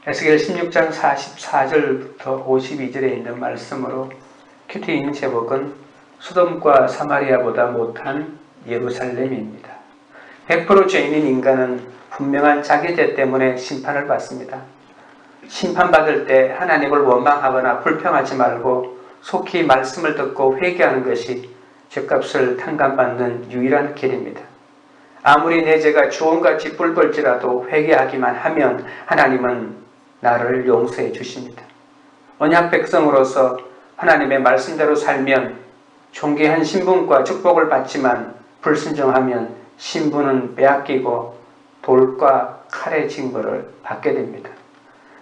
에스겔 16장 44절부터 52절에 있는 말씀으로 큐티인 제목은 소돔과 사마리아보다 못한 예루살렘입니다. 100% 죄인인 인간은 분명한 자기 죄 때문에 심판을 받습니다. 심판받을 때 하나님을 원망하거나 불평하지 말고 속히 말씀을 듣고 회개하는 것이 죄값을 탕감받는 유일한 길입니다. 아무리 내 죄가 주홍같이 뿔벌지라도 회개하기만 하면 하나님은 나를 용서해 주십니다. 언약 백성으로서 하나님의 말씀대로 살면 존귀한 신분과 축복을 받지만 불순종하면 신분은 빼앗기고 돌과 칼의 징벌을 받게 됩니다.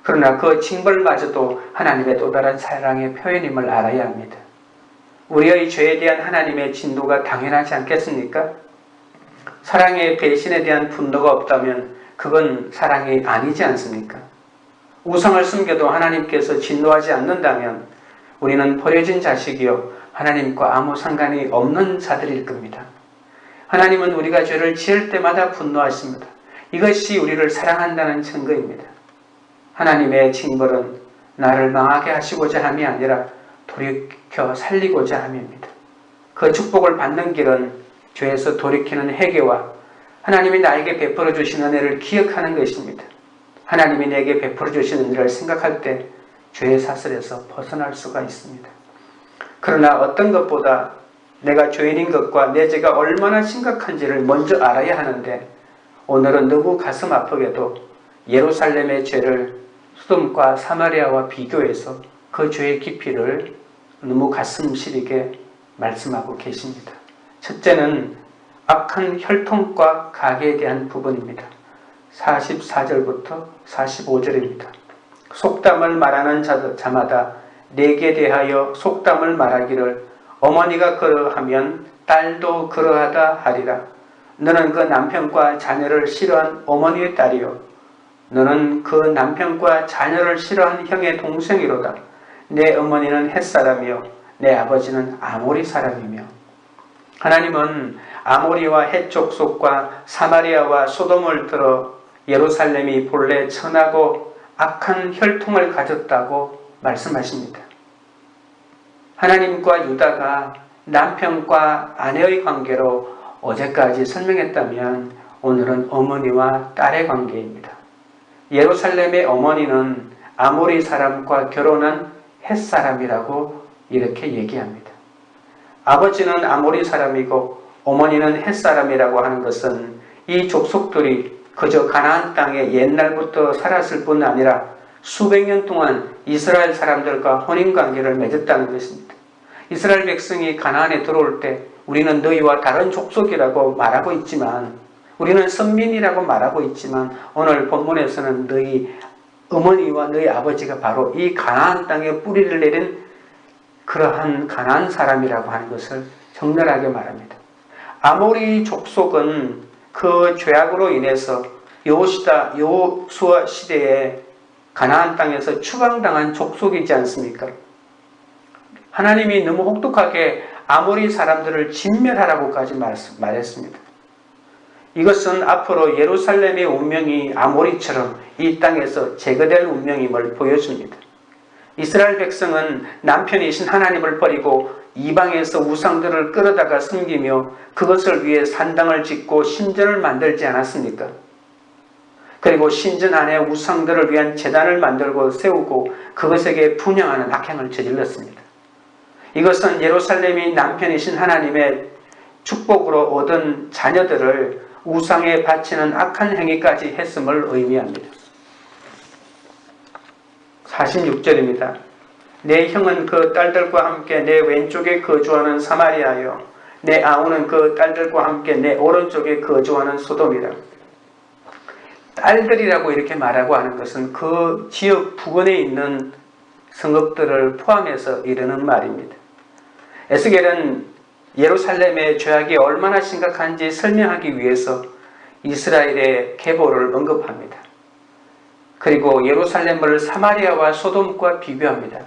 그러나 그 징벌마저도 하나님의 또 다른 사랑의 표현임을 알아야 합니다. 우리의 죄에 대한 하나님의 진노가 당연하지 않겠습니까? 사랑의 배신에 대한 분노가 없다면 그건 사랑이 아니지 않습니까? 우상을 숨겨도 하나님께서 진노하지 않는다면 우리는 버려진 자식이요 하나님과 아무 상관이 없는 자들일 겁니다. 하나님은 우리가 죄를 지을 때마다 분노하십니다. 이것이 우리를 사랑한다는 증거입니다. 하나님의 징벌은 나를 망하게 하시고자 함이 아니라 돌이켜 살리고자 함입니다. 그 축복을 받는 길은 죄에서 돌이키는 회개와 하나님이 나에게 베풀어 주신 은혜를 기억하는 것입니다. 하나님이 내게 베풀어 주신 은혜를 생각할 때 죄의 사슬에서 벗어날 수가 있습니다. 그러나 어떤 것보다 내가 죄인인 것과 내 죄가 얼마나 심각한지를 먼저 알아야 하는데 오늘은 너무 가슴 아프게도 예루살렘의 죄를 소돔과 사마리아와 비교해서 그 죄의 깊이를 너무 가슴 시리게 말씀하고 계십니다. 첫째는 악한 혈통과 가계에 대한 부분입니다. 44절부터 45절입니다. 속담을 말하는 자마다 내게 대하여 속담을 말하기를 어머니가 그러하면 딸도 그러하다 하리라. 너는 그 남편과 자녀를 싫어한 어머니의 딸이요 너는 그 남편과 자녀를 싫어한 형의 동생이로다. 내 어머니는 헷사람이요 내 아버지는 아모리 사람이며. 하나님은 아모리와 헷 족속과 사마리아와 소돔을 들어 예루살렘이 본래 천하고 악한 혈통을 가졌다고 말씀하십니다. 하나님과 유다가 남편과 아내의 관계로 어제까지 설명했다면 오늘은 어머니와 딸의 관계입니다. 예루살렘의 어머니는 아모리 사람과 결혼한 헷 사람이라고 이렇게 얘기합니다. 아버지는 아모리 사람이고 어머니는 헷 사람이라고 하는 것은 이 족속들이 그저 가나안 땅에 옛날부터 살았을 뿐 아니라 수백 년 동안 이스라엘 사람들과 혼인관계를 맺었다는 것입니다. 이스라엘 백성이 가나안에 들어올 때 우리는 너희와 다른 족속이라고 말하고 있지만 우리는 선민이라고 말하고 있지만 오늘 본문에서는 너희 어머니와 너희 아버지가 바로 이 가나안 땅에 뿌리를 내린 그러한 가나안 사람이라고 하는 것을 적나라하게 말합니다. 아모리 족속은 그 죄악으로 인해서 여호수아 시대에 가나안 땅에서 추방당한 족속이지 않습니까? 하나님이 너무 혹독하게 아모리 사람들을 진멸하라고까지 말했습니다. 이것은 앞으로 예루살렘의 운명이 아모리처럼 이 땅에서 제거될 운명임을 보여줍니다. 이스라엘 백성은 남편이신 하나님을 버리고 이방에서 우상들을 끌어다가 섬기며 그것을 위해 산당을 짓고 신전을 만들지 않았습니까? 그리고 신전 안에 우상들을 위한 제단을 만들고 세우고 그것에게 분향하는 악행을 저질렀습니다. 이것은 예루살렘이 남편이신 하나님의 축복으로 얻은 자녀들을 우상에 바치는 악한 행위까지 했음을 의미합니다. 46절입니다. 내 형은 그 딸들과 함께 내 왼쪽에 거주하는 사마리아요 내 아우는 그 딸들과 함께 내 오른쪽에 거주하는 소돔이라. 딸들이라고 이렇게 말하고 하는 것은 그 지역 부근에 있는 성읍들을 포함해서 이르는 말입니다. 에스겔은 예루살렘의 죄악이 얼마나 심각한지 설명하기 위해서 이스라엘의 계보를 언급합니다. 그리고 예루살렘을 사마리아와 소돔과 비교합니다.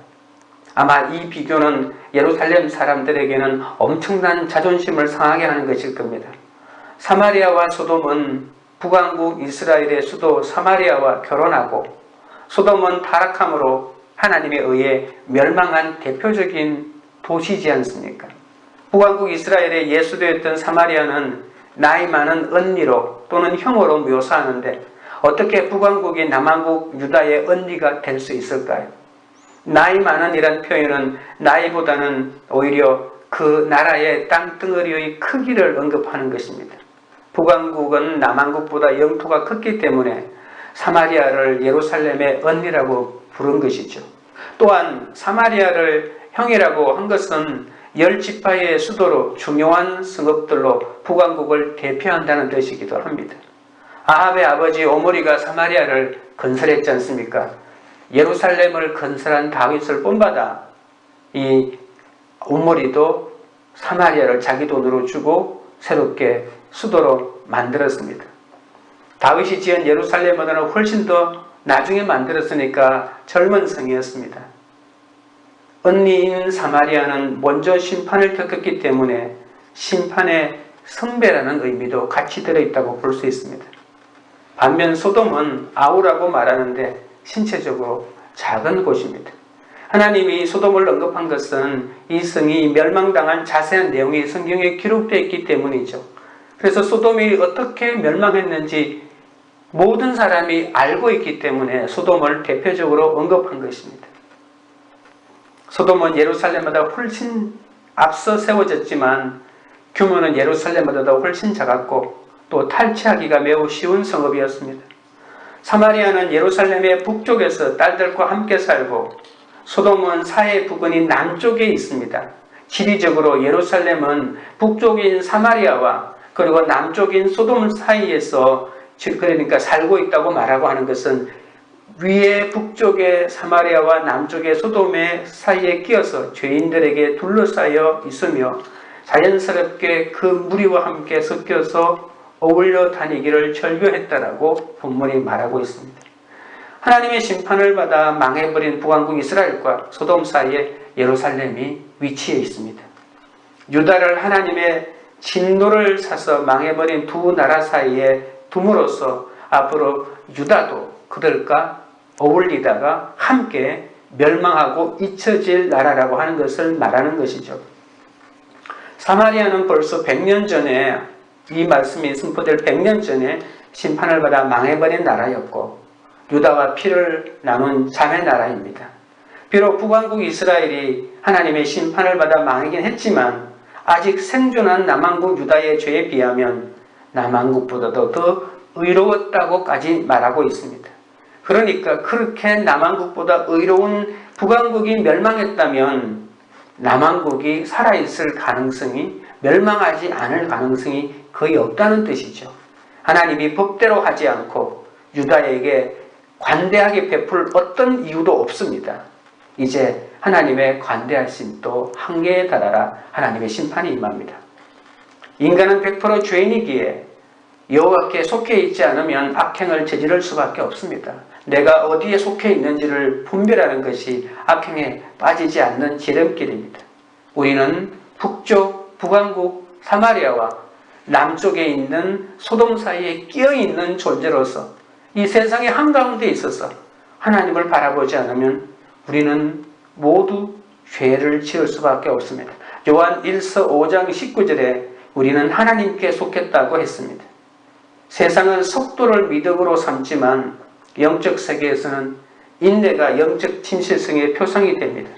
아마 이 비교는 예루살렘 사람들에게는 엄청난 자존심을 상하게 하는 것일 겁니다. 사마리아와 소돔은 북왕국 이스라엘의 수도 사마리아와 결혼하고 소돔은 타락함으로 하나님에 의해 멸망한 대표적인 도시지 않습니까? 북왕국 이스라엘의 예수되었던 사마리아는 나이 많은 언니로 또는 형으로 묘사하는데 어떻게 북왕국이 남왕국 유다의 언니가 될 수 있을까요? 나이 많은 이란 표현은 나이보다는 오히려 그 나라의 땅덩어리의 크기를 언급하는 것입니다. 북왕국은 남왕국보다 영토가 컸기 때문에 사마리아를 예루살렘의 언니라고 부른 것이죠. 또한 사마리아를 형이라고 한 것은 10지파의 수도로 중요한 성읍들로 북왕국을 대표한다는 뜻이기도 합니다. 아합의 아버지 오므리가 사마리아를 건설했지 않습니까? 예루살렘을 건설한 다윗을 본받아 이 오므리도 사마리아를 자기 돈으로 주고 새롭게 수도로 만들었습니다. 다윗이 지은 예루살렘보다는 훨씬 더 나중에 만들었으니까 젊은 성이었습니다. 언니인 사마리아는 먼저 심판을 겪었기 때문에 심판의 선배라는 의미도 같이 들어있다고 볼 수 있습니다. 반면 소돔은 아우라고 말하는데 신체적으로 작은 곳입니다. 하나님이 소돔을 언급한 것은 이 성이 멸망당한 자세한 내용이 성경에 기록되어 있기 때문이죠. 그래서 소돔이 어떻게 멸망했는지 모든 사람이 알고 있기 때문에 소돔을 대표적으로 언급한 것입니다. 소돔은 예루살렘보다 훨씬 앞서 세워졌지만 규모는 예루살렘보다 훨씬 작았고 또 탈취하기가 매우 쉬운 성읍이었습니다. 사마리아는 예루살렘의 북쪽에서 딸들과 함께 살고 소돔은 사해 부근이 남쪽에 있습니다. 지리적으로 예루살렘은 북쪽인 사마리아와 그리고 남쪽인 소돔 사이에서 그러니까 살고 있다고 말하고 하는 것은 위에 북쪽의 사마리아와 남쪽의 소돔의 사이에 끼어서 죄인들에게 둘러싸여 있으며 자연스럽게 그 무리와 함께 섞여서 어울려 다니기를 절교했다라고 본문이 말하고 있습니다. 하나님의 심판을 받아 망해버린 북왕국 이스라엘과 소돔 사이에 예루살렘이 위치해 있습니다. 유다를 하나님의 진노를 사서 망해버린 두 나라 사이에 둠으로써 앞으로 유다도 그들과 어울리다가 함께 멸망하고 잊혀질 나라라고 하는 것을 말하는 것이죠. 사마리아는 벌써 100년 전에 이 말씀이 선포될 100년 전에 심판을 받아 망해버린 나라였고 유다와 피를 나눈 자매 나라입니다. 비록 북왕국 이스라엘이 하나님의 심판을 받아 망하긴 했지만 아직 생존한 남왕국 유다의 죄에 비하면 남왕국보다도 더 의로웠다고까지 말하고 있습니다. 그러니까 그렇게 남왕국보다 의로운 북왕국이 멸망했다면 남왕국이 살아있을 가능성이 멸망하지 않을 가능성이 거의 없다는 뜻이죠. 하나님이 법대로 하지 않고 유다에게 관대하게 베풀 어떤 이유도 없습니다. 이제 하나님의 관대하심도 한계에 달하라 하나님의 심판이 임합니다. 인간은 100% 죄인이기에 여호와께 속해 있지 않으면 악행을 저지를 수밖에 없습니다. 내가 어디에 속해 있는지를 분별하는 것이 악행에 빠지지 않는 지름길입니다. 우리는 북쪽 북왕국 사마리아와 남쪽에 있는 소돔 사이에 끼어있는 존재로서 이 세상의 한가운데 있어서 하나님을 바라보지 않으면 우리는 모두 죄를 지을 수밖에 없습니다. 요한 1서 5장 19절에 우리는 하나님께 속했다고 했습니다. 세상은 속도를 미덕으로 삼지만 영적 세계에서는 인내가 영적 진실성의 표상이 됩니다.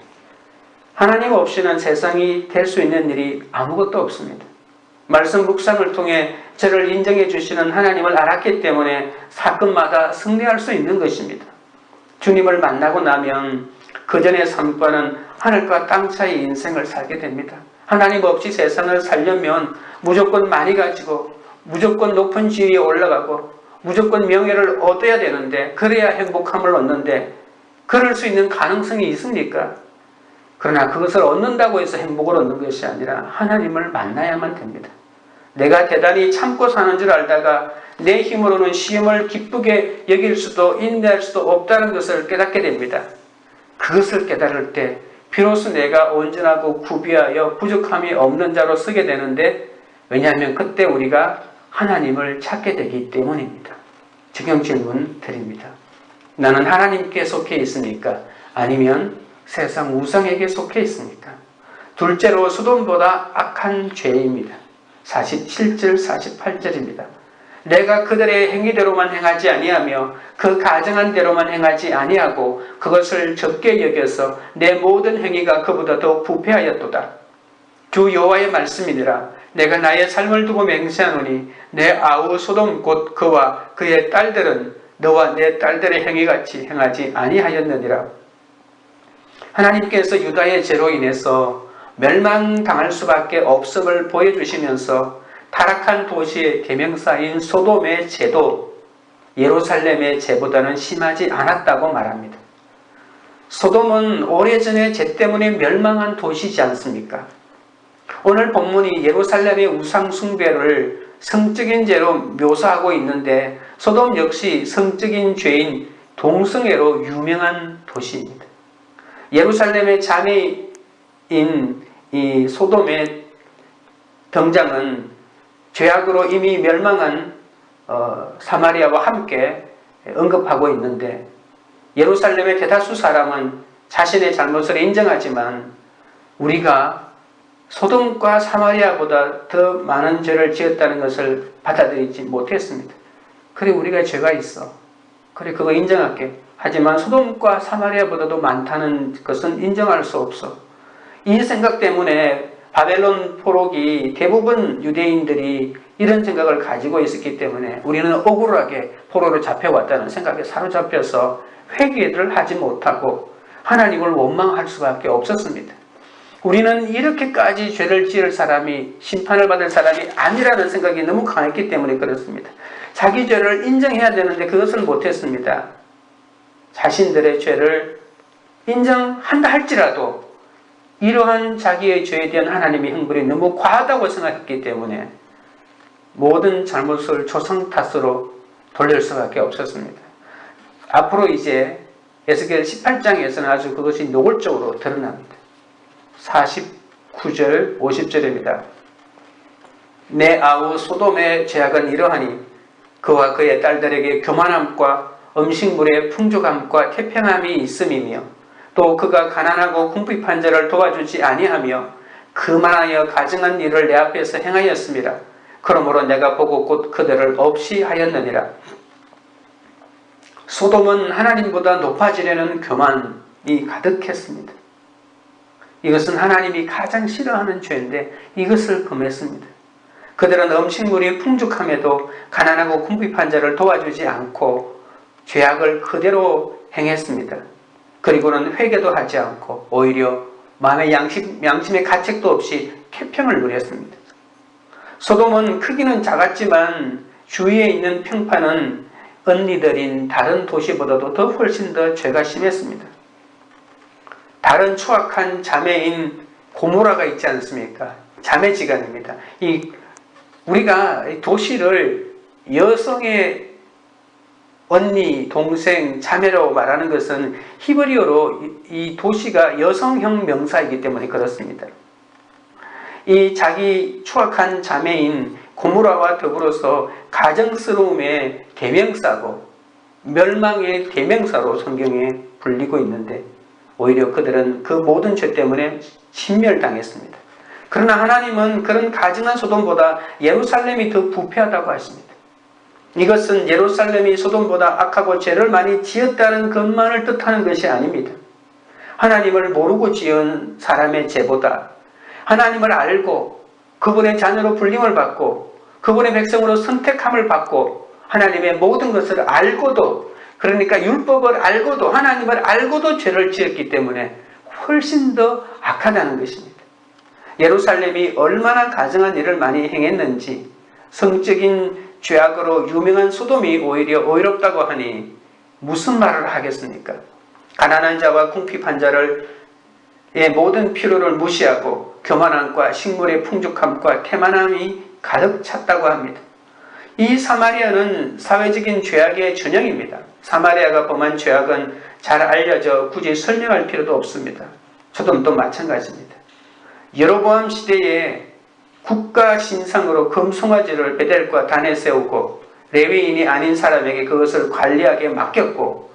하나님 없이는 세상이 될 수 있는 일이 아무것도 없습니다. 말씀 묵상을 통해 저를 인정해 주시는 하나님을 알았기 때문에 사건마다 승리할 수 있는 것입니다. 주님을 만나고 나면 그 전의 삶과는 하늘과 땅 사이 인생을 살게 됩니다. 하나님 없이 세상을 살려면 무조건 많이 가지고 무조건 높은 지위에 올라가고 무조건 명예를 얻어야 되는데 그래야 행복함을 얻는데 그럴 수 있는 가능성이 있습니까? 그러나 그것을 얻는다고 해서 행복을 얻는 것이 아니라 하나님을 만나야만 됩니다. 내가 대단히 참고 사는 줄 알다가 내 힘으로는 시험을 기쁘게 여길 수도 인내할 수도 없다는 것을 깨닫게 됩니다. 그것을 깨달을 때 비로소 내가 온전하고 구비하여 부족함이 없는 자로 서게 되는데 왜냐하면 그때 우리가 하나님을 찾게 되기 때문입니다. 지금 질문 드립니다. 나는 하나님께 속해 있습니까? 아니면 세상 우상에게 속해 있습니까? 둘째로 소돔보다 악한 죄입니다. 47절 48절입니다. 내가 그들의 행위대로만 행하지 아니하며 그 가정한 대로만 행하지 아니하고 그것을 적게 여겨서 내 모든 행위가 그보다 더 부패하였도다. 주 여호와의 말씀이니라. 내가 나의 삶을 두고 맹세하노니 내 아우 소돔 곧 그와 그의 딸들은 너와 내 딸들의 행위같이 행하지 아니하였느니라. 하나님께서 유다의 죄로 인해서 멸망당할 수밖에 없음을 보여주시면서 타락한 도시의 계명사인 소돔의 죄도 예루살렘의 죄보다는 심하지 않았다고 말합니다. 소돔은 오래전에 죄 때문에 멸망한 도시지 않습니까? 오늘 본문이 예루살렘의 우상 숭배를 성적인 죄로 묘사하고 있는데 소돔 역시 성적인 죄인 동성애로 유명한 도시입니다. 예루살렘의 자매인 이 소돔의 등장은 죄악으로 이미 멸망한 사마리아와 함께 언급하고 있는데 예루살렘의 대다수 사람은 자신의 잘못을 인정하지만 우리가 소돔과 사마리아보다 더 많은 죄를 지었다는 것을 받아들이지 못했습니다. 그래 우리가 죄가 있어. 그래 그거 인정할게. 하지만 소돔과 사마리아보다도 많다는 것은 인정할 수 없어. 이 생각 때문에 바벨론 포로기 대부분 유대인들이 이런 생각을 가지고 있었기 때문에 우리는 억울하게 포로로 잡혀왔다는 생각에 사로잡혀서 회개를 하지 못하고 하나님을 원망할 수밖에 없었습니다. 우리는 이렇게까지 죄를 지을 사람이 심판을 받을 사람이 아니라는 생각이 너무 강했기 때문에 그렇습니다. 자기 죄를 인정해야 되는데 그것을 못했습니다. 자신들의 죄를 인정한다 할지라도 이러한 자기의 죄에 대한 하나님의 형벌이 너무 과하다고 생각했기 때문에 모든 잘못을 조상 탓으로 돌릴 수밖에 없었습니다. 앞으로 이제 에스겔 18장에서는 아주 그것이 노골적으로 드러납니다. 49절 50절입니다. 내 아우 소돔의 죄악은 이러하니 그와 그의 딸들에게 교만함과 음식물의 풍족함과 태평함이 있음이며 또 그가 가난하고 궁핍한 자를 도와주지 아니하며 그만하여 가증한 일을 내 앞에서 행하였습니다. 그러므로 내가 보고 곧 그들을 없이 하였느니라. 소돔은 하나님보다 높아지려는 교만이 가득했습니다. 이것은 하나님이 가장 싫어하는 죄인데 이것을 금했습니다. 그들은 음식물이 풍족함에도 가난하고 궁핍한 자를 도와주지 않고 죄악을 그대로 행했습니다. 그리고는 회개도 하지 않고 오히려 마음의 양심의 가책도 없이 태평을 누렸습니다. 소돔은 크기는 작았지만 주위에 있는 평판은 언니들인 다른 도시보다도 더 훨씬 더 죄가 심했습니다. 다른 추악한 자매인 고모라가 있지 않습니까? 자매지간입니다. 우리가 도시를 여성의 언니, 동생, 자매라고 말하는 것은 히브리어로 이 도시가 여성형 명사이기 때문에 그렇습니다. 이 자기 추악한 자매인 고모라와 더불어서 가정스러움의 대명사고 멸망의 대명사로 성경에 불리고 있는데 오히려 그들은 그 모든 죄 때문에 진멸당했습니다. 그러나 하나님은 그런 가증한 소돔보다 예루살렘이 더 부패하다고 하십니다. 이것은 예루살렘이 소돔보다 악하고 죄를 많이 지었다는 것만을 뜻하는 것이 아닙니다. 하나님을 모르고 지은 사람의 죄보다 하나님을 알고 그분의 자녀로 불림을 받고 그분의 백성으로 선택함을 받고 하나님의 모든 것을 알고도 그러니까 율법을 알고도 하나님을 알고도 죄를 지었기 때문에 훨씬 더 악하다는 것입니다. 예루살렘이 얼마나 가증한 일을 많이 행했는지 성적인 죄악으로 유명한 소돔이 오히려 오히롭다고 하니 무슨 말을 하겠습니까? 가난한 자와 궁핍한 자를 모든 필요를 무시하고 교만함과 식물의 풍족함과 태만함이 가득 찼다고 합니다. 이 사마리아는 사회적인 죄악의 전형입니다. 사마리아가 범한 죄악은 잘 알려져 굳이 설명할 필요도 없습니다. 소돔도 마찬가지입니다. 여로보암 시대에 국가 신상으로 금송아지를 베델과 단에 세우고 레위인이 아닌 사람에게 그것을 관리하게 맡겼고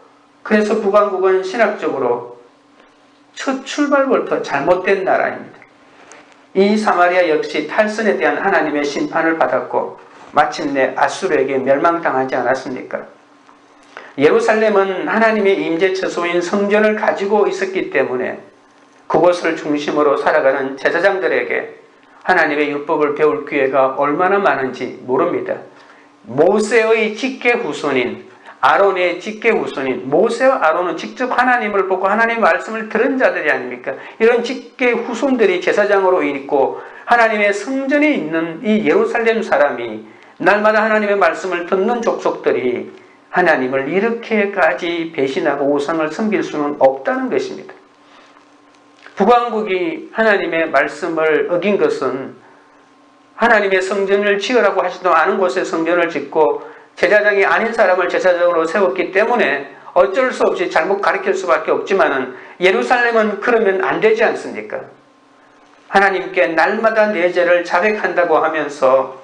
그래서 북왕국은 신학적으로 첫 출발부터 잘못된 나라입니다. 이 사마리아 역시 탈선에 대한 하나님의 심판을 받았고 마침내 아수르에게 멸망당하지 않았습니까? 예루살렘은 하나님의 임재 처소인 성전을 가지고 있었기 때문에 그곳을 중심으로 살아가는 제사장들에게 하나님의 율법을 배울 기회가 얼마나 많은지 모릅니다. 모세의 직계 후손인 아론의 직계 후손인 모세와 아론은 직접 하나님을 보고 하나님의 말씀을 들은 자들이 아닙니까? 이런 직계 후손들이 제사장으로 있고 하나님의 성전에 있는 이 예루살렘 사람이 날마다 하나님의 말씀을 듣는 족속들이 하나님을 이렇게까지 배신하고 우상을 섬길 수는 없다는 것입니다. 북왕국이 하나님의 말씀을 어긴 것은 하나님의 성전을 지으라고 하시도 않은 곳에 성전을 짓고 제사장이 아닌 사람을 제사장으로 세웠기 때문에 어쩔 수 없이 잘못 가르칠 수밖에 없지만은 예루살렘은 그러면 안 되지 않습니까? 하나님께 날마다 내 죄를 자백한다고 하면서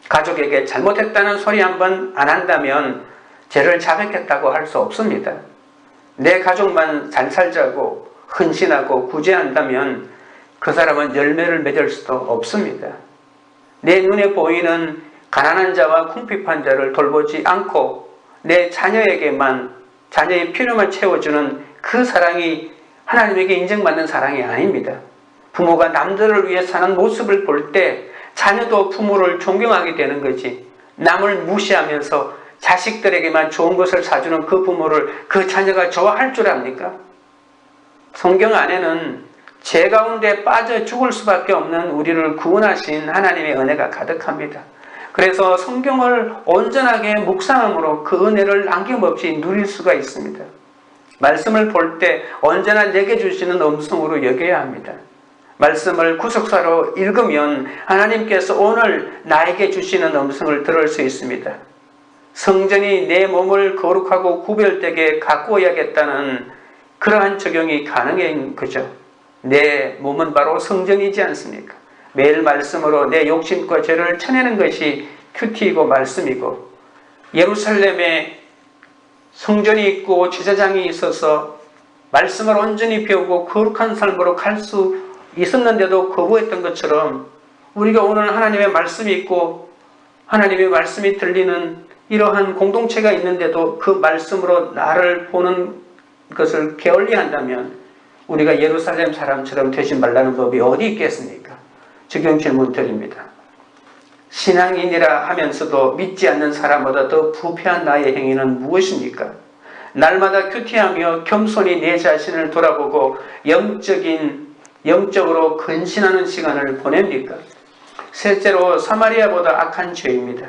가족에게 잘못했다는 소리 한번 안 한다면 죄를 자백했다고 할 수 없습니다. 내 가족만 잘 살자고 헌신하고 구제한다면 그 사람은 열매를 맺을 수도 없습니다. 내 눈에 보이는 가난한 자와 궁핍한 자를 돌보지 않고 내 자녀에게만 자녀의 필요만 채워주는 그 사랑이 하나님에게 인정받는 사랑이 아닙니다. 부모가 남들을 위해 사는 모습을 볼 때 자녀도 부모를 존경하게 되는 거지, 남을 무시하면서 자식들에게만 좋은 것을 사주는 그 부모를 그 자녀가 좋아할 줄 압니까? 성경 안에는 죄 가운데 빠져 죽을 수밖에 없는 우리를 구원하신 하나님의 은혜가 가득합니다. 그래서 성경을 온전하게 묵상함으로 그 은혜를 남김없이 누릴 수가 있습니다. 말씀을 볼 때 언제나 내게 주시는 음성으로 여겨야 합니다. 말씀을 구속사로 읽으면 하나님께서 오늘 나에게 주시는 음성을 들을 수 있습니다. 성전이 내 몸을 거룩하고 구별되게 가꾸어야겠다는 그러한 적용이 가능한 거죠. 내 몸은 바로 성전이지 않습니까? 매일 말씀으로 내 욕심과 죄를 쳐내는 것이 큐티이고 말씀이고, 예루살렘에 성전이 있고 제사장이 있어서 말씀을 온전히 배우고 거룩한 삶으로 갈 수 있었는데도 거부했던 것처럼 우리가 오늘 하나님의 말씀이 있고 하나님의 말씀이 들리는 이러한 공동체가 있는데도 그 말씀으로 나를 보는 것을 게을리한다면 우리가 예루살렘 사람처럼 되지 말라는 법이 어디 있겠습니까? 적용 질문 드립니다. 신앙인이라 하면서도 믿지 않는 사람보다 더 부패한 나의 행위는 무엇입니까? 날마다 큐티하며 겸손히 내 자신을 돌아보고 영적으로 근신하는 시간을 보냅니까? 셋째로 사마리아보다 악한 죄입니다.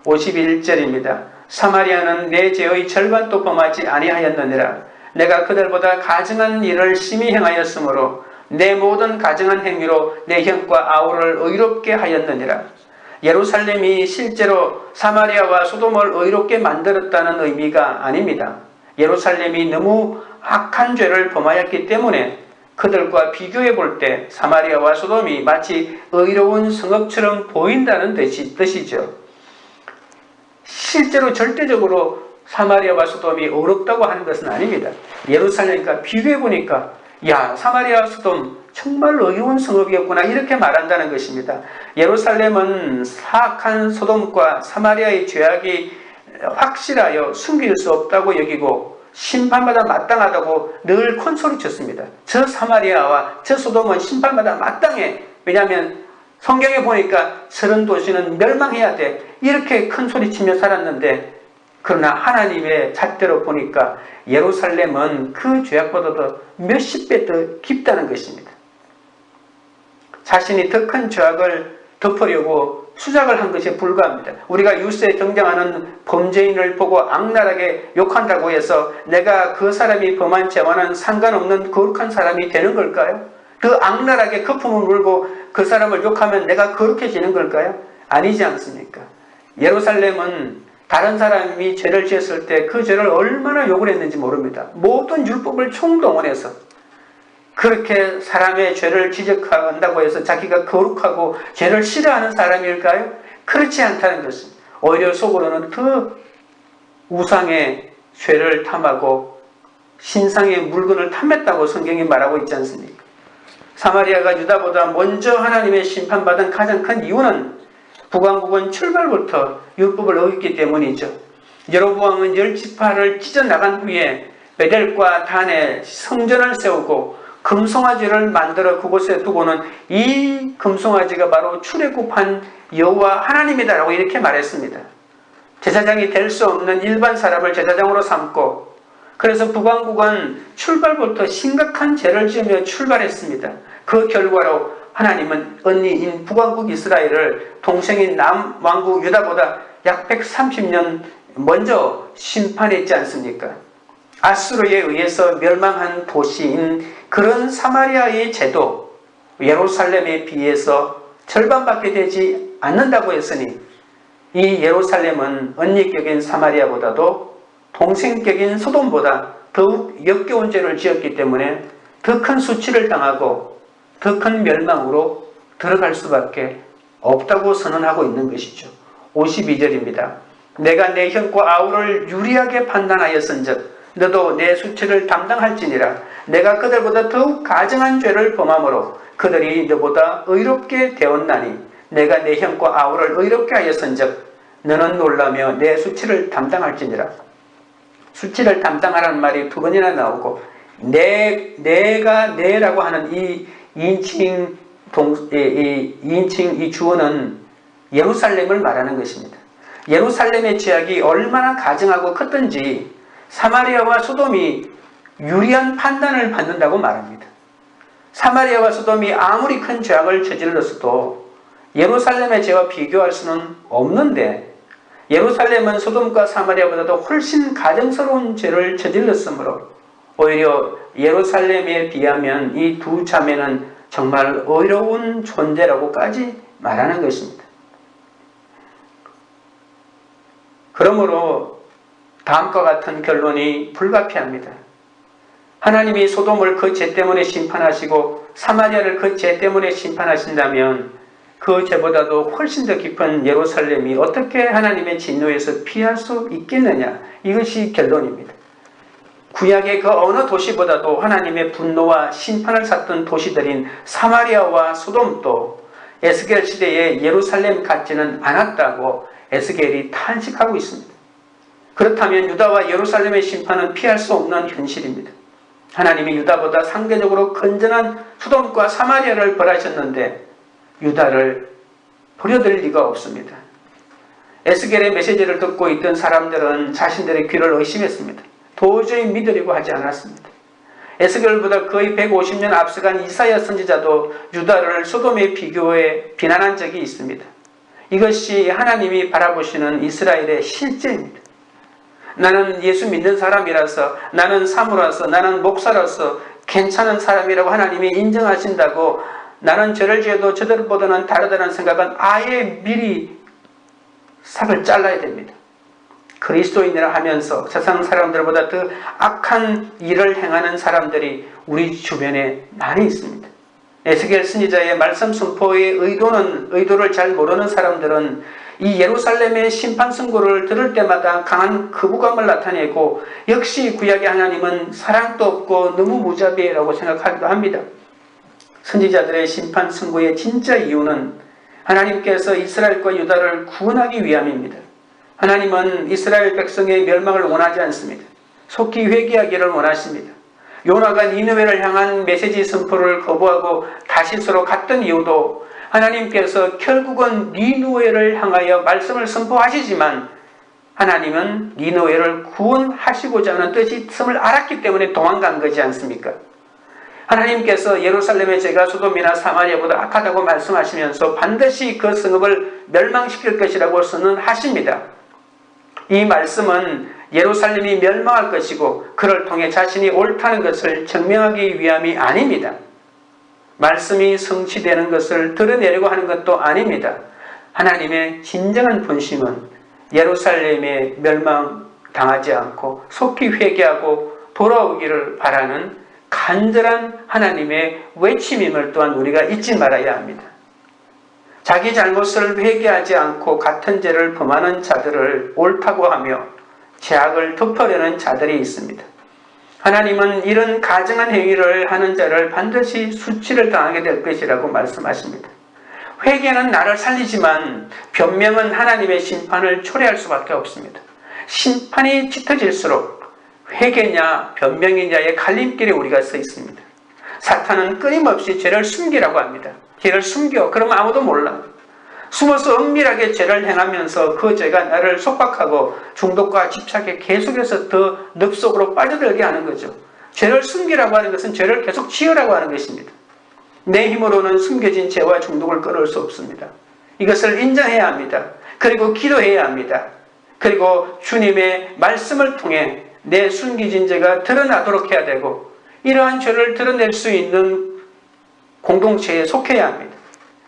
51절입니다. 사마리아는 내 죄의 절반도 범하지 아니하였느니라. 내가 그들보다 가증한 일을 심히 행하였으므로 내 모든 가증한 행위로 내 형과 아우를 의롭게 하였느니라. 예루살렘이 실제로 사마리아와 소돔을 의롭게 만들었다는 의미가 아닙니다. 예루살렘이 너무 악한 죄를 범하였기 때문에 그들과 비교해 볼 때 사마리아와 소돔이 마치 의로운 성읍처럼 보인다는 뜻이죠. 실제로 절대적으로 사마리아와 소돔이 어렵다고 하는 것은 아닙니다. 예루살렘과 비교해 보니까 야, 사마리아와 소돔 정말 의로운 성읍이었구나 이렇게 말한다는 것입니다. 예루살렘은 사악한 소돔과 사마리아의 죄악이 확실하여 숨길 수 없다고 여기고 심판마다 마땅하다고 늘 큰 소리쳤습니다. 저 사마리아와 저 소돔은 심판마다 마땅해. 왜냐하면 성경에 보니까 저런 도시는 멸망해야 돼. 이렇게 큰 소리치며 살았는데, 그러나 하나님의 잣대로 보니까 예루살렘은 그 죄악보다도 몇십 배 더 깊다는 것입니다. 자신이 더 큰 죄악을 덮으려고 수작을 한 것에 불과합니다. 우리가 뉴스에 등장하는 범죄인을 보고 악랄하게 욕한다고 해서 내가 그 사람이 범한 죄와는 상관없는 거룩한 사람이 되는 걸까요? 그 악랄하게 거품을 물고 그 사람을 욕하면 내가 거룩해지는 걸까요? 아니지 않습니까? 예루살렘은 다른 사람이 죄를 지었을 때 그 죄를 얼마나 욕을 했는지 모릅니다. 모든 율법을 총동원해서 그렇게 사람의 죄를 지적한다고 해서 자기가 거룩하고 죄를 싫어하는 사람일까요? 그렇지 않다는 것입니다. 오히려 속으로는 더 우상에 죄를 탐하고 신상의 물건을 탐했다고 성경이 말하고 있지 않습니까? 사마리아가 유다보다 먼저 하나님의 심판받은 가장 큰 이유는 북왕국은 출발부터 율법을 어겼기 때문이죠. 여로보암은 10지파를 찢어나간 후에 베델과 단에 성전을 세우고 금송아지를 만들어 그곳에 두고는 이 금송아지가 바로 출애굽한 여호와 하나님이다라고 이렇게 말했습니다. 제사장이 될 수 없는 일반 사람을 제사장으로 삼고, 그래서 북왕국은 출발부터 심각한 죄를 지으며 출발했습니다. 그 결과로 하나님은 언니인 북왕국 이스라엘을 동생인 남왕국 유다보다 약 130년 먼저 심판했지 않습니까? 아수르에 의해서 멸망한 도시인 그런 사마리아의 죄도 예루살렘에 비해서 절반밖에 되지 않는다고 했으니, 이 예루살렘은 언니격인 사마리아보다도 동생격인 소돔보다 더욱 역겨운 죄를 지었기 때문에 더 큰 수치를 당하고 더 큰 멸망으로 들어갈 수밖에 없다고 선언하고 있는 것이죠. 52절입니다. 내가 내 형과 아우를 유리하게 판단하였은즉 너도 내 수치를 담당할지니라. 내가 그들보다 더욱 가증한 죄를 범함으로 그들이 너보다 의롭게 되었나니 내가 내 형과 아우를 의롭게 하였은즉 너는 놀라며 내 수치를 담당할지니라. 수치를 담당하라는 말이 두 번이나 나오고, 내라고 하는 이 2인칭 이 주어는 예루살렘을 말하는 것입니다. 예루살렘의 죄악이 얼마나 가증하고 컸던지 사마리아와 소돔이 유리한 판단을 받는다고 말합니다. 사마리아와 소돔이 아무리 큰 죄악을 저질렀어도 예루살렘의 죄와 비교할 수는 없는데, 예루살렘은 소돔과 사마리아보다도 훨씬 가증스러운 죄를 저질렀으므로 오히려 예루살렘에 비하면 이 두 자매는 정말 어려운 존재라고까지 말하는 것입니다. 그러므로 다음과 같은 결론이 불가피합니다. 하나님이 소돔을 그 죄 때문에 심판하시고 사마리아를 그 죄 때문에 심판하신다면 그 죄보다도 훨씬 더 깊은 예루살렘이 어떻게 하나님의 진노에서 피할 수 있겠느냐, 이것이 결론입니다. 구약의 그 어느 도시보다도 하나님의 분노와 심판을 샀던 도시들인 사마리아와 소돔도 에스겔 시대에 예루살렘 같지는 않았다고 에스겔이 탄식하고 있습니다. 그렇다면 유다와 예루살렘의 심판은 피할 수 없는 현실입니다. 하나님이 유다보다 상대적으로 건전한 소돔과 사마리아를 벌하셨는데 유다를 버려둘 리가 없습니다. 에스겔의 메시지를 듣고 있던 사람들은 자신들의 귀를 의심했습니다. 도저히 믿으려고 하지 않았습니다. 에스겔보다 거의 150년 앞서간 이사야 선지자도 유다를 소돔에 비교해 비난한 적이 있습니다. 이것이 하나님이 바라보시는 이스라엘의 실제입니다. 나는 예수 믿는 사람이라서, 나는 사모라서, 나는 목사로서 괜찮은 사람이라고 하나님이 인정하신다고 나는 죄를 지어도 저들보다는 다르다는 생각은 아예 미리 삭을 잘라야 됩니다. 그리스도인이라 하면서 세상 사람들보다 더 악한 일을 행하는 사람들이 우리 주변에 많이 있습니다. 에스겔 선지자의 말씀 선포의 의도를 잘 모르는 사람들은 이 예루살렘의 심판 선고를 들을 때마다 강한 거부감을 나타내고, 역시 구약의 하나님은 사랑도 없고 너무 무자비라고 생각하기도 합니다. 선지자들의 심판 선고의 진짜 이유는 하나님께서 이스라엘과 유다를 구원하기 위함입니다. 하나님은 이스라엘 백성의 멸망을 원하지 않습니다. 속히 회개하기를 원하십니다. 요나가 니느웨를 향한 메시지 선포를 거부하고 다시스로 갔던 이유도 하나님께서 결국은 니느웨를 향하여 말씀을 선포하시지만 하나님은 니느웨를 구원하시고자 하는 뜻이 있음을 알았기 때문에 도망간 거지 않습니까? 하나님께서 예루살렘의 죄가 소돔이나 사마리아보다 악하다고 말씀하시면서 반드시 그 성읍을 멸망시킬 것이라고 선언하십니다. 이 말씀은 예루살렘이 멸망할 것이고 그를 통해 자신이 옳다는 것을 증명하기 위함이 아닙니다. 말씀이 성취되는 것을 드러내려고 하는 것도 아닙니다. 하나님의 진정한 본심은 예루살렘에 멸망당하지 않고 속히 회개하고 돌아오기를 바라는 간절한 하나님의 외침임을 또한 우리가 잊지 말아야 합니다. 자기 잘못을 회개하지 않고 같은 죄를 범하는 자들을 옳다고 하며 죄악을 덮으려는 자들이 있습니다. 하나님은 이런 가증한 행위를 하는 자를 반드시 수치를 당하게 될 것이라고 말씀하십니다. 회개는 나를 살리지만 변명은 하나님의 심판을 초래할 수밖에 없습니다. 심판이 짙어질수록 회개냐 변명이냐의 갈림길에 우리가 서 있습니다. 사탄은 끊임없이 죄를 숨기라고 합니다. 죄를 숨겨. 그러면 아무도 몰라. 숨어서 은밀하게 죄를 행하면서 그 죄가 나를 속박하고 중독과 집착에 계속해서 더 늪속으로 빠져들게 하는 거죠. 죄를 숨기라고 하는 것은 죄를 계속 지으라고 하는 것입니다. 내 힘으로는 숨겨진 죄와 중독을 끊을 수 없습니다. 이것을 인정해야 합니다. 그리고 기도해야 합니다. 그리고 주님의 말씀을 통해 내 숨겨진 죄가 드러나도록 해야 되고, 이러한 죄를 드러낼 수 있는 공동체에 속해야 합니다.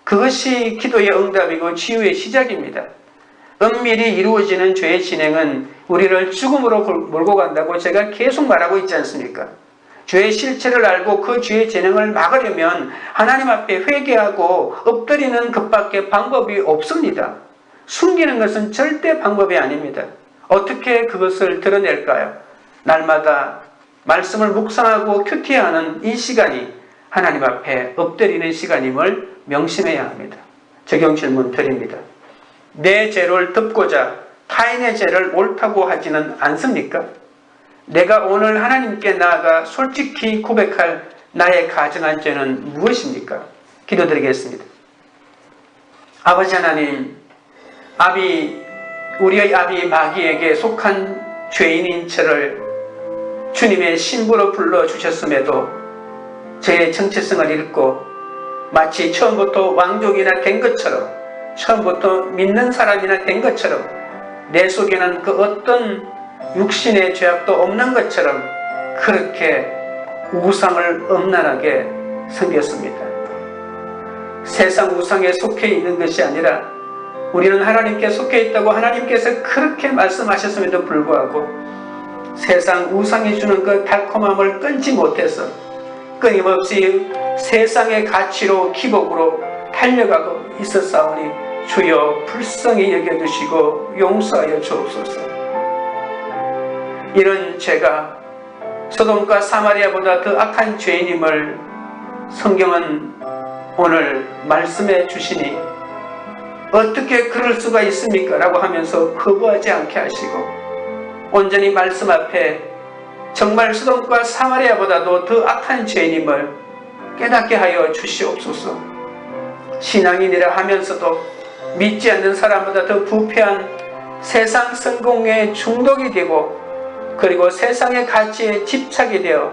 그것이 기도의 응답이고 치유의 시작입니다. 은밀히 이루어지는 죄의 진행은 우리를 죽음으로 몰고 간다고 제가 계속 말하고 있지 않습니까? 죄의 실체를 알고 그 죄의 진행을 막으려면 하나님 앞에 회개하고 엎드리는 것밖에 방법이 없습니다. 숨기는 것은 절대 방법이 아닙니다. 어떻게 그것을 드러낼까요? 날마다 말씀을 묵상하고 큐티하는 이 시간이 하나님 앞에 엎드리는 시간임을 명심해야 합니다. 적용 질문 드립니다. 내 죄를 덮고자 타인의 죄를 옳다고 하지는 않습니까? 내가 오늘 하나님께 나아가 솔직히 고백할 나의 가증한 죄는 무엇입니까? 기도드리겠습니다. 아버지 하나님, 우리의 아비 마귀에게 속한 죄인인 저를 주님의 신부로 불러주셨음에도 죄의 정체성을 잃고 마치 처음부터 왕족이나 된 것처럼, 처음부터 믿는 사람이나 된 것처럼 내 속에는 그 어떤 육신의 죄악도 없는 것처럼 그렇게 우상을 엄란하게 섬겼습니다. 세상 우상에 속해 있는 것이 아니라 우리는 하나님께 속해 있다고 하나님께서 그렇게 말씀하셨음에도 불구하고 세상 우상이 주는 그 달콤함을 끊지 못해서 끊임없이 세상의 가치로 기복으로 달려가고 있었사오니 주여 불쌍히 여겨주시고 용서하여 주옵소서. 이런 죄가 소돔과 사마리아보다 더 악한 죄인임을 성경은 오늘 말씀해 주시니 어떻게 그럴 수가 있습니까? 라고 하면서 거부하지 않게 하시고 온전히 말씀 앞에 정말 소돔과 사마리아보다도 더 악한 죄인임을 깨닫게 하여 주시옵소서. 신앙인이라 하면서도 믿지 않는 사람보다 더 부패한 세상 성공에 중독이 되고 그리고 세상의 가치에 집착이 되어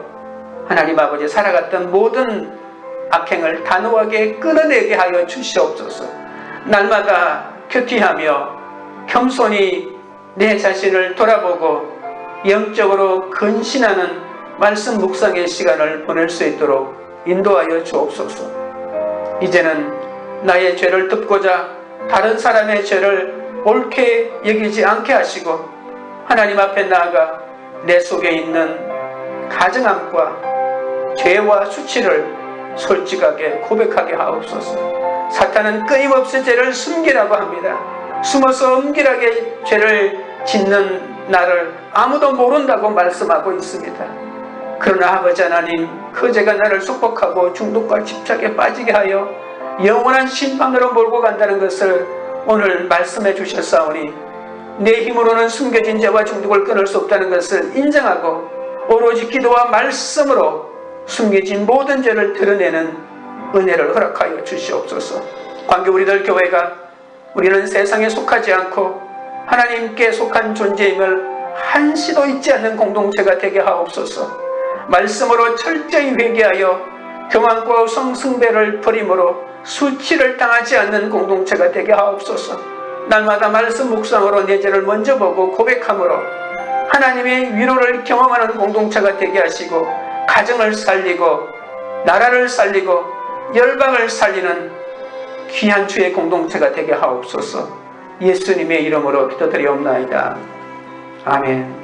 하나님 아버지 살아갔던 모든 악행을 단호하게 끊어내게 하여 주시옵소서. 날마다 큐티하며 겸손히 내 자신을 돌아보고 영적으로 근신하는 말씀 묵상의 시간을 보낼 수 있도록 인도하여 주옵소서. 이제는 나의 죄를 덮고자 다른 사람의 죄를 옳게 여기지 않게 하시고 하나님 앞에 나아가 내 속에 있는 가증함과 죄와 수치를 솔직하게 고백하게 하옵소서. 사탄은 끊임없이 죄를 숨기라고 합니다. 숨어서 엄밀하게 죄를 짓는 나를 아무도 모른다고 말씀하고 있습니다. 그러나 아버지 하나님, 그 죄가 나를 속박하고 중독과 집착에 빠지게 하여 영원한 심판으로 몰고 간다는 것을 오늘 말씀해 주셨사오니 내 힘으로는 숨겨진 죄와 중독을 끊을 수 없다는 것을 인정하고 오로지 기도와 말씀으로 숨겨진 모든 죄를 드러내는 은혜를 허락하여 주시옵소서. 관계 우리들 교회가 우리는 세상에 속하지 않고 하나님께 속한 존재임을 한시도 잊지 않는 공동체가 되게 하옵소서. 말씀으로 철저히 회개하여 교만과 성승배를 버림으로 수치를 당하지 않는 공동체가 되게 하옵소서. 날마다 말씀 묵상으로 내 죄를 먼저 보고 고백함으로 하나님의 위로를 경험하는 공동체가 되게 하시고 가정을 살리고 나라를 살리고 열방을 살리는 귀한 주의 공동체가 되게 하옵소서. 예수님의 이름으로 기도드리옵나이다. 아멘.